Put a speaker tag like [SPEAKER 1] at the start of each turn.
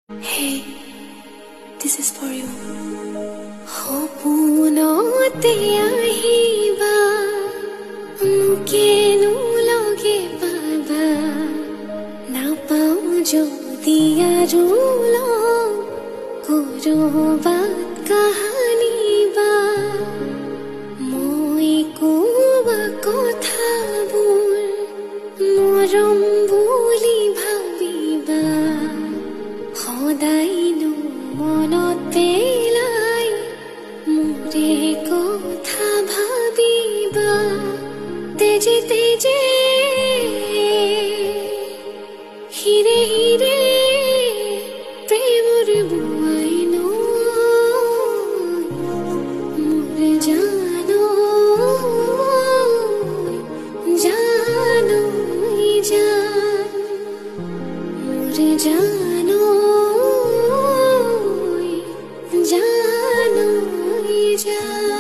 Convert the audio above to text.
[SPEAKER 1] Hey, this is for you. Hopunote ahiba, mukenu loge baba, na pau jodi arulo, koro baat kahani ba, moi kuwa kotha bur, morom buli bhabiba. সদায়নো মনত পেলাই মোৰে কথা ভাবিবা তেজে তেজে হিৰে হিৰে প্ৰেমৰ বুৱাইনো মোৰ জানো জানো জান মোৰ জানো জানো জান